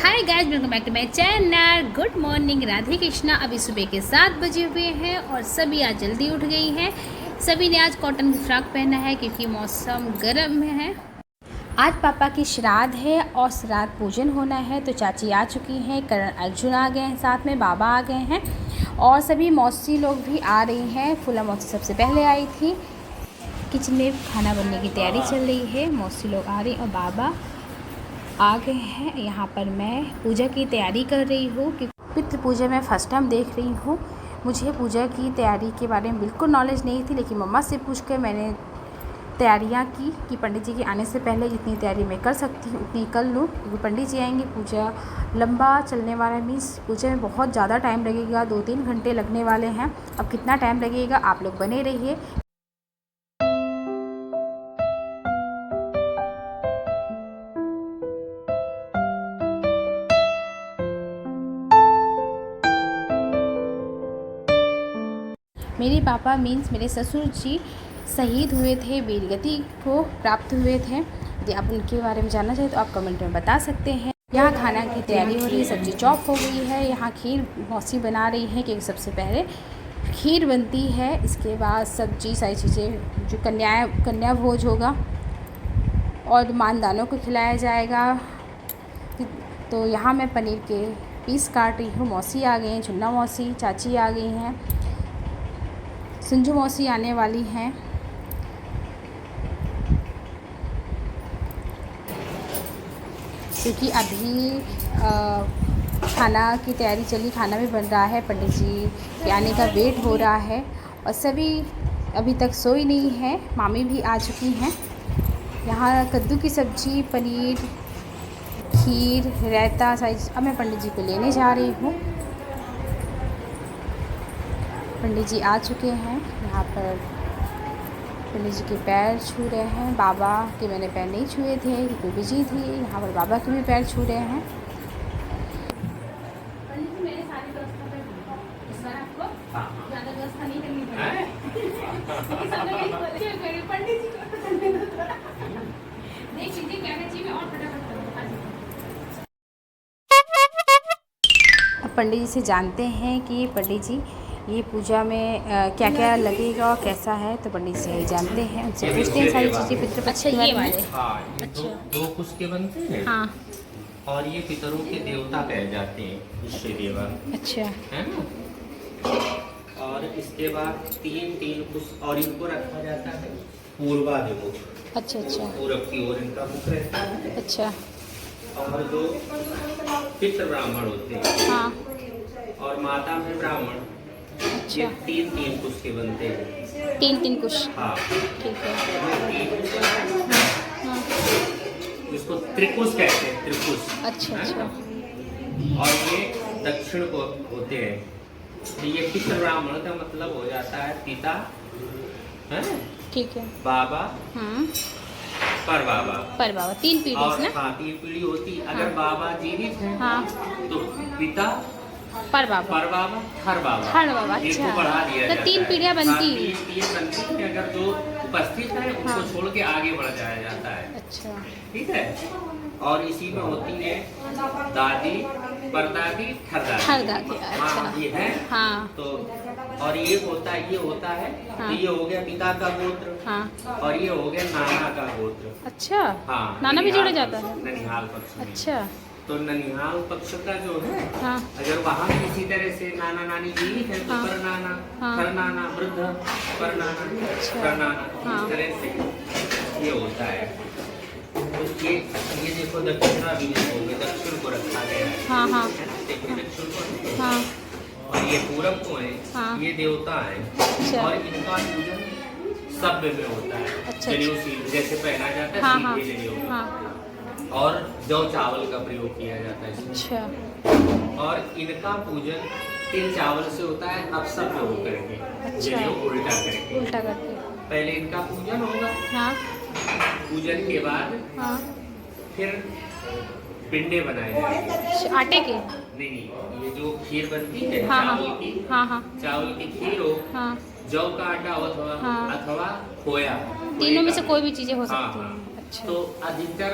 Hi guys, welcome back to my channel. Good morning, Radhe Krishna. अभी सुबह के 7 बजे हुए हैं और सभी आज जल्दी उठ गई हैं। सभी ने आज कॉटन की फ्रॉक पहना है क्योंकि मौसम गर्म है। आज पापा की श्राद्ध है और श्राद्ध पूजन होना है, तो चाची आ चुकी हैं, करण अर्जुन आ गए हैं, साथ में बाबा आ गए हैं और सभी मौसी लोग भी आ रही हैं। फूला मौसी सबसे पहले आई थी। किचन में खाना बनने की तैयारी चल रही है, मौसी लोग आ रही और बाबा आ गए हैं। यहाँ पर मैं पूजा की तैयारी कर रही हूँ कि पितृ पूजा मैं फ़र्स्ट टाइम देख रही हूँ। मुझे पूजा की तैयारी के बारे में बिल्कुल नॉलेज नहीं थी, लेकिन मम्मा से पूछ कर मैंने तैयारियाँ की कि पंडित जी के आने से पहले जितनी तैयारी मैं कर सकती हूँ उतनी कर लूँ, क्योंकि पंडित जी आएंगे। पूजा लंबा चलने वाला मीन्स पूजा में बहुत ज़्यादा टाइम लगेगा, 2-3 घंटे लगने वाले हैं। अब कितना टाइम लगेगा, आप लोग बने रहिए। मेरे पापा मीन्स मेरे ससुर जी शहीद हुए थे, वीरगति को प्राप्त हुए थे। यदि आप उनके बारे में जानना चाहें तो आप कमेंट में बता सकते हैं। यहाँ खाना की तैयारी हो रही है, सब्जी चॉप हो गई है। यहाँ खीर मौसी बना रही है क्योंकि सबसे पहले खीर बनती है, इसके बाद सब्जी सारी चीज़ें जो कन्या भोज होगा और मानदानों को खिलाया जाएगा। तो यहाँ मैं पनीर के पीस काट रही हूँ। मौसी आ गई हैं, चुन्ना मौसी, चाची आ गई हैं, संजू मौसी आने वाली हैं। क्योंकि अभी खाना की तैयारी चली, खाना भी बन रहा है, पंडित जी के आने का वेट हो रहा है और सभी अभी तक सोई नहीं है। मामी भी आ चुकी हैं। यहाँ कद्दू की सब्ज़ी, पनीर, खीर, रायता सारी। अब मैं पंडित जी को लेने जा रही हूँ। पंडित जी आ चुके हैं। यहाँ पर पंडित जी के पैर छू रहे हैं। बाबा के मैंने पैर नहीं छुए थे क्योंकि बिजी थी। यहाँ पर बाबा के भी पैर छू रहे हैं। पंडित जी मेरे सारी व्यवस्था कर दी। इस बार आपको ज़्यादा व्यवस्था नहीं करनी पड़ेगी। पंडित जी को करने दो थोड़ा। देख लीजिए क्या चाहिए, मैं और फटाफट करूँगा। अब पंडित जी से जानते हैं कि पंडित जी ये पूजा में क्या क्या लगेगा और कैसा है, तो पंडित जी यही जानते हैं। उनसे पूछते हैं सारी चीज़ें पितृ पक्ष के बारे में। अच्छा, दो कुश के बनते हैं। हाँ, और ये पितरों के देवता कहे जाते हैं, ईश्वर देवा। अच्छा, है ना। और इसके बाद तीन कुश और इनको रखा जाता है पूर्वाभिमुख। अच्छा, अच्छा, पूरब की ओर इनका मुख रहता है। अच्छा, और जो पितृ ब्राह्मण होते हैं, हाँ, और माता में ब्राह्मण, ये अच्छा, तीन कुश के बनते हैं। 3 कुश, हाँ, ठीक है। हाँ, इसको त्रिकुश कहते हैं, त्रिकुश। अच्छा, अच्छा, और ये दक्षिण को होते हैं। तो ये पितृ ब्राह्मण का मतलब हो जाता है पिता, है, ठीक है। बाबा, हाँ, पर बाबा। 3 पीढ़ी और ना। हाँ, 3 पीढ़ी होती। अगर हाँ। बाबा जीवित है हाँ, तो पिता, पर बाबा, पर बाबा, हर बाबा। हर बाबा, एक अच्छा। को बढ़ा दिया तो जाता 3 है। पीढ़ियाँ हाँ, बनती। 3 पीढ़ियाँ बनती हैं। अगर जो उपस्थित है उनको हाँ। छोड़ के आगे बढ़ जाया जाता है। अच्छा, ठीक है। और इसी में होती है दादी, परदादी, ठरदादी। ठरदादी, अच्छा। हाँ, ये है। हाँ, तो और ये होता है। हाँ। तो ये हो गया पिता का गोत्र। हाँ, और ये हो गया नाना का गोत्र। अच्छा, हाँ, नाना भी ननिहाल जोड़ा जाता पक्ष, है। ननिहाल पक्ष में। अच्छा, तो ननिहाल पक्ष का जो है, हाँ, अगर वहाँ भी इसी तरह से नाना नानी जीवित है तो हाँ। पर नाना, हाँ। खर नाना, वृद्ध, पर नाना, अच्छा। कर नाना, हाँ। इस तरह से ये होता है। तो ये देखो दक्षिणा भी हो गया, दक्षिण को रखा गया है। हाँ, हाँ, देखिए दक्षिण को। हाँ, और ये पूरब को है। हाँ। ये देवता है। अच्छा। और इनका पूजन सभ्य में होता है। अच्छा, जनेऊ सील जैसे पहना जाता है, हाँ, हाँ, सीधे जनेऊ। हाँ, और जौ चावल का प्रयोग किया जाता है इसमें। अच्छा, और इनका पूजन तिल चावल से होता है, अब सभ्य होकर के। अच्छा। जनेऊ उल्टा करके। उल्टा करके। पहले इनका पूजन होगा। हाँ, पूजन के बाद हाँ, फिर पिंडे बनाए जाएंगे। आटे के। नहीं, ये जो खीर बनती है हाँ, हाँ, चावल की, हाँ, हाँ, चावल की खीर हो, हाँ, जौ का आटा हो हाँ। अथवा खोया, तीनों में से का। कोई भी चीज़ें हो हाँ, सकती हाँ। हैं। अच्छा, तो अधिकतर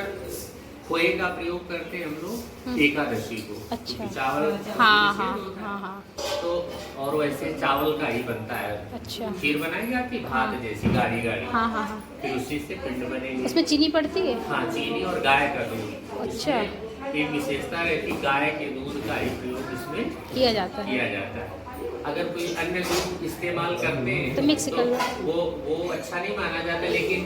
खोए का प्रयोग करते हैं हम लोग एकादशी को। अच्छा। क्योंकि चावल हाँ निषेध हाँ होता है। हाँ हाँ। तो और वैसे चावल का ही बनता है। अच्छा। खीर बनाई जाती भात हाँ। जैसी गाढ़ी गाढ़ी। हाँ हाँ हाँ। फिर उसी से पिंड बनेंगे। उसमें चीनी पड़ती है? हाँ, चीनी और गाय का दूध। अच्छा। इसमें एक विशेषता रहती है, गाय के दूध का ही प्रयोग इसमें किया जाता है। किया जाता है। अगर कोई अन्य दूध इस्तेमाल करते हैं तो मिक्स कर लो। वो अच्छा नहीं माना जाता, लेकिन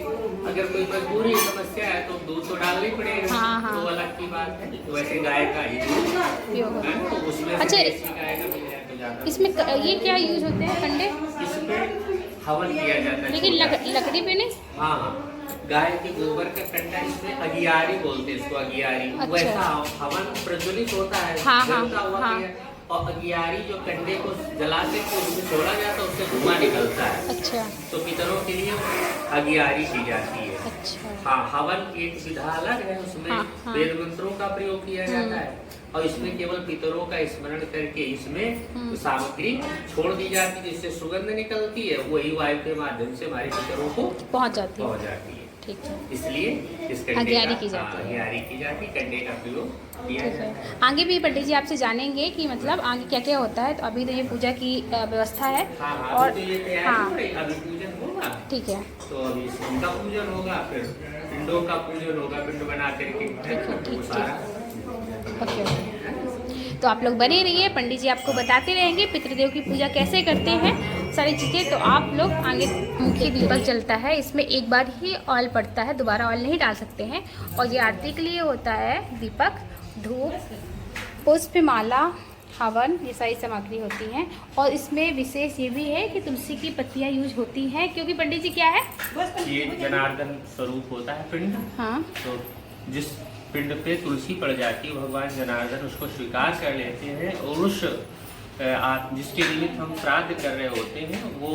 अगर कोई मजबूरी समस्या है तो दूध तो डालना ही पड़ेगा। हाँ, हाँ। तो अलग की बात है। तो वैसे गाय का ही दूध उपयोग होता है, है। तो उसमें अच्छा, से देसी गाय का मिल जाए तो ज्यादा। इसमें ये क्या यूज होते हैं कंडे? इसमें हवन किया जाता है। लेकिन छोटा। लकड़ी पे नहीं? हाँ हाँ, गाय के गोबर का कंडा, इसमें अगियारी बोलते हैं इसको, अगियारी। अच्छा। वैसा हवन प्रज्वलित होता है। हाँ, हाँ, जलता हुआ हाँ। है। और अगियारी जो कंडे को जलाते हैं उसमें छोड़ा जाता है, उससे धुआं निकलता है। अच्छा तो पितरों के लिए अगियारी की जाती है। अच्छा। हाँ, हवन की एक विधा अलग है, उसमें हाँ, हाँ। वेद मंत्रों का प्रयोग किया जाता है। और इसमें केवल पितरों का स्मरण करके इसमें सामग्री छोड़ दी जाती है, जिससे सुगंध निकलती है, वही वायु के माध्यम से हमारे पितरों को पहुंच जाती है। जाती है। ठीक है। इसलिए इस कंडे अगियारी का की जाती है। अगियारी की जाती है, कंडे का प्रयोग किया ठीक जाता है। है। आगे भी पंडित जी आपसे जानेंगे कि मतलब आगे क्या क्या होता है। तो अभी तो ये पूजा की व्यवस्था है। हाँ हाँ, और अभी तो ये तैयारी हाँ हो रही है, अभी पूजन होगा। ठीक है। तो अभी शिव का पूजन होगा, फिर पिंडों का पूजन होगा, पिंड बना करके वो सारा। ओके। तो आप लोग बने रहिए, पंडित जी आपको बताते रहेंगे पितृदेव की पूजा कैसे करते हैं सारी चीज़ें। तो आप लोग आगे मुख्य दीपक जलता है, इसमें एक बार ही ऑयल पड़ता है, दोबारा ऑयल नहीं डाल सकते हैं। और ये आरती के लिए होता है दीपक, धूप, पुष्प, माला, हवन, ये सारी सामग्री होती हैं। और इसमें विशेष ये भी है कि तुलसी की पत्तियाँ यूज होती हैं, क्योंकि पंडित जी क्या है, ये जनार्दन स्वरूप होता है पिंड। हाँ, तो जिस पिंड पे तुलसी पड़ जाती है, भगवान जनार्दन उसको स्वीकार कर लेते हैं, और उस जिसके निमित्त हम श्राद्ध कर रहे होते हैं वो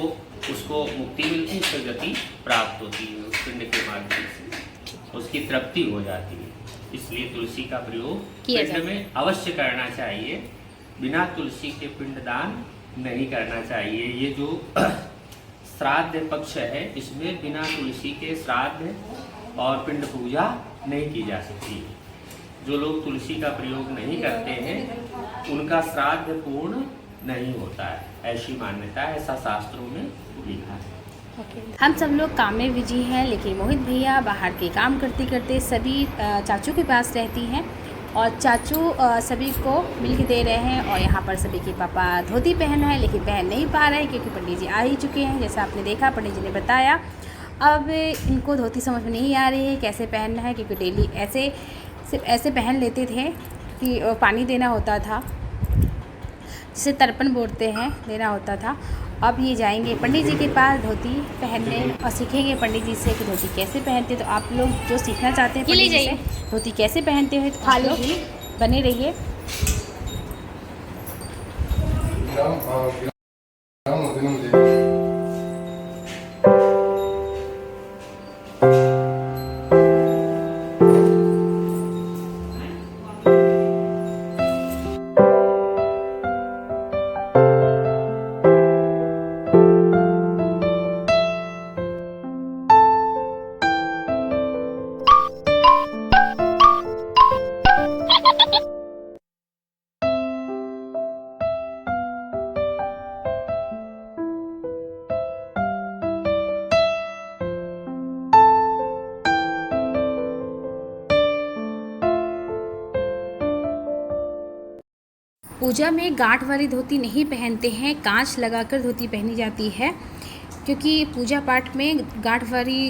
उसको मुक्ति मिलती है, उसको गति प्राप्त होती है उस पिंड के माध्यम से, उसकी तृप्ति हो जाती है। इसलिए तुलसी का प्रयोग पिंड में अवश्य करना चाहिए। बिना तुलसी के पिंडदान नहीं करना चाहिए। ये जो श्राद्ध पक्ष है, इसमें बिना तुलसी के श्राद्ध और पिंड पूजा नहीं की जा सकती। जो लोग तुलसी का प्रयोग नहीं करते हैं उनका श्राद्ध पूर्ण नहीं होता है, ऐसी मान्यता है, ऐसा शास्त्रों में लिखा है। हम सब लोग काम में बिजी हैं, लेकिन मोहित भैया बाहर के काम करते करते सभी चाचू के पास रहती हैं। और चाचू सभी को मिल के दे रहे हैं। और यहाँ पर सभी के पापा धोती पहना है, लेकिन पहन नहीं पा रहे हैं क्योंकि पंडित जी आ ही चुके हैं। जैसा आपने देखा, पंडित जी ने बताया। अब इनको धोती समझ में नहीं आ रही है कैसे पहनना है, क्योंकि डेली ऐसे सिर्फ ऐसे पहन लेते थे कि पानी देना होता था, जिसे तर्पण बोलते हैं, देना होता था। अब ये जाएंगे पंडित जी के पास धोती पहनने और सीखेंगे पंडित जी से कि धोती कैसे पहनते हैं। तो आप लोग जो सीखना चाहते हैं पंडित जी से धोती कैसे पहनते हैं, तो आप लोग बने रहिए। पूजा में गांठ वाली धोती नहीं पहनते हैं, कांच लगाकर धोती पहनी जाती है। क्योंकि पूजा पाठ में गांठ वाली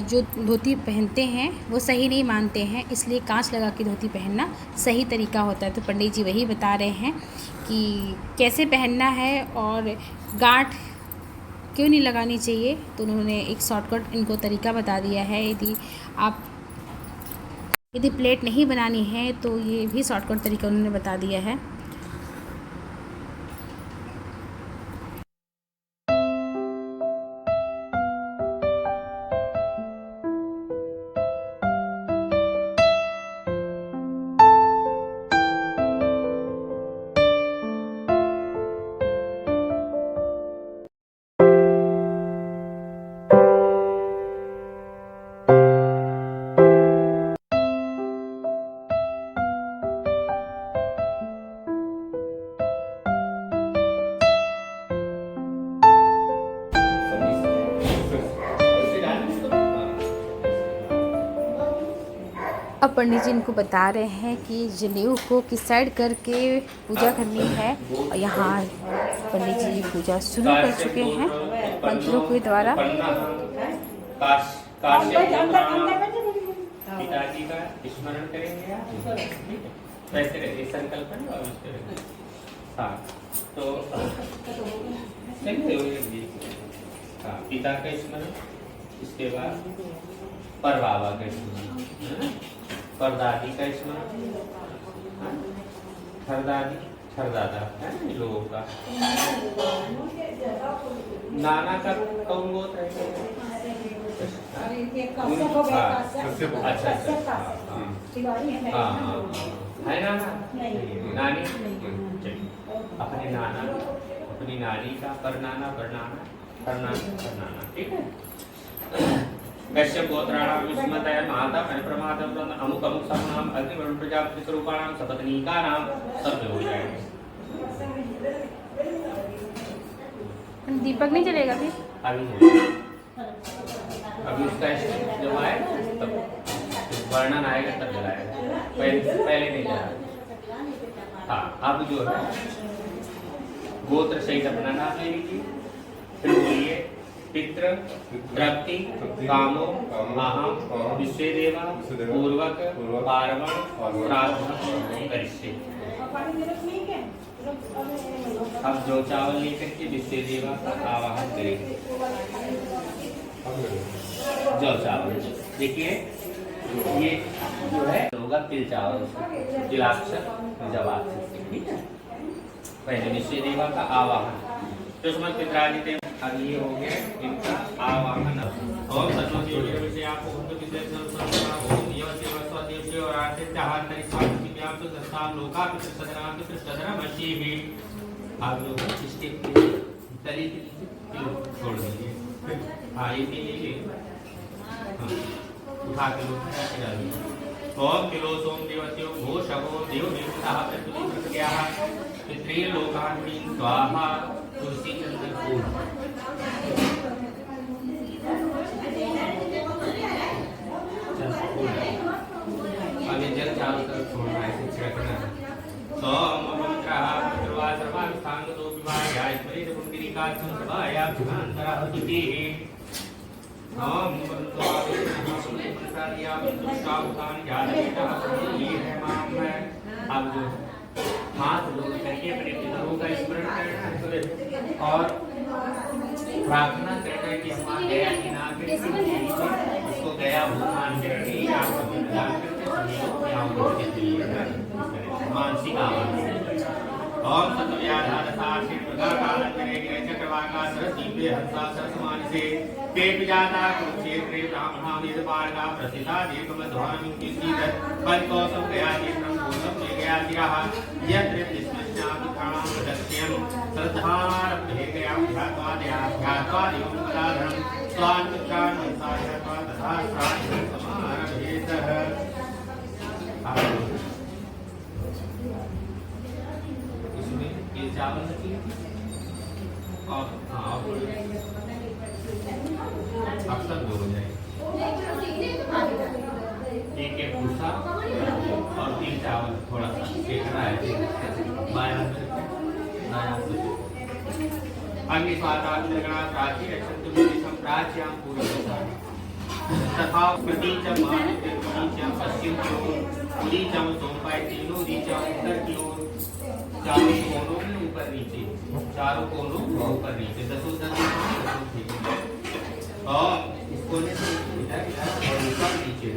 जो धोती पहनते हैं वो सही नहीं मानते हैं, इसलिए कांच लगा के धोती पहनना सही तरीका होता है। तो पंडित जी वही बता रहे हैं कि कैसे पहनना है और गांठ क्यों नहीं लगानी चाहिए। तो उन्होंने एक शॉर्टकट इनको तरीका बता दिया है। यदि प्लेट नहीं बनानी है तो ये भी शॉर्टकट तरीका उन्होंने बता दिया है। पंडित जी इनको बता रहे हैं कि जनेऊ को किस साइड करके पूजा करनी है। और यहाँ पंडित जी पूजा शुरू कर चुके हैं मंत्रों के द्वारा। पिताजी का स्मरण करेंगे आप, वैसे रहिए संकल्प है और उसके हाँ तो हाँ पिता का स्मरण, इसके बाद पर बाबा का स्मरण, पर दादी का स्मरण, ठरदादी ठरदादा है ना लोगों का। नाना का कौन गोत्र है? है नाना नानी, अपने नाना अपनी नानी का परनाना परनाना परनाना परनाना, ठीक है। कश्यप गोत्राणाम विस्मतय माता प्रमादम अमुक अमुक सबनाम अग्निवरुण प्रजापति स्वरूपाणाम सपत्नीका नाम सब हो जाएगा। दीपक नहीं जलेगा फिर? अभी उसका जब आएगा तब वर्णन आएगा तब जलाएगा, पहले नहीं जलाएगा। हाँ अब जो है गोत्र सहित अपना नाम ले लीजिए, फिर बोलिए पितृ तृप्ति कामो अहम विश्वेदेवा पूर्वक पार्वण श्राद्ध करिष्ये। अब जो चावल लेकर के विश्वेदेवा का आवाहन करेंगे। जो चावल देखिए ये जो है होगा तिल चावल, तिलाक्षर जवाब, ठीक है। पहले विश्वेदेवा का आवाहन दुश्मन पितराजिते। अब ये हो गया इनका आवाहन। और विषय आपको और आर्थिक लोका भी आप लोग इसके तली छोड़ दीजिए। हाँ ये उठा के लोग ओम किलो सोम देवत्यो भो शवो देव देवता प्रत्युत्याः पितृलोकान्ति स्वाहा तुलसी चंदन फूल। अब ये जल चारों तरफ छोड़ना है, छिड़कना है। ओम मंत्रः पितृवा सर्वान् स्थांगतो विवाहाय स्मरेत पुंडरीकाक्षं सभाया अंतराहुति। ओम मंत्रो मंत्रादिया मंत्रावतान ज्ञानमेतः ये है माम है। अब जो हाथ जोड़ करके अपने पितरों का स्मरण करें और प्रार्थना करें कि हम गया कि ना उसको गया भगवान के मानसिक आवाज। ओम सत्व्याधारसाक्षी प्रकाश करे चक्रवाका सरस्वती हंसा सरसमानसे ते पिजाता कुरुक्षेत्रे ब्राह्मणा वेदपारका प्रसिद्धा देवमध्वानमिं किसीदत् पंचकोशं गया नेत्रं भूतं मे गया शिरः यत्र विस्मश्यामि प्राणां प्रदक्ष्यं श्रद्धारब्धे गया ध्यात्वा ध्यात्वा देवं पदाधरं स्वान् मित्रान् हंसाय तथा स्वान् समारभेतः। इसमें ये चावल रखिए और अब सब दो हो जाएंगे। एक एक भूसा और 3 चावल थोड़ा सा सेकना है, बाएं हाथ में दायां हाथ में। अग्नि स्वादाग्निगणा प्राची रक्षन्तु विदिशं प्राच्यां पूर्वदिशा तथा प्रतीचं मानित्यं पश्चिम उदीचं सोमपाय तीनों उदीचं उत्तर की ओर, चारों कोनों में ऊपर नीचे, चारों कोनों ऊपर नीचे, दसों और इसको इधर और ऊपर नीचे।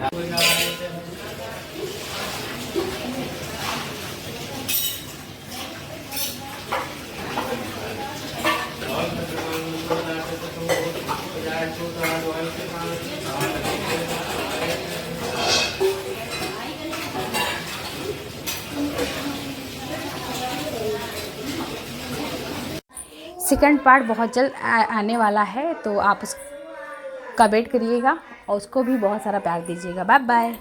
सेकंड पार्ट बहुत जल्द आने वाला है, तो आप उसका वेट करिएगा और उसको भी बहुत सारा प्यार दीजिएगा। Bye bye.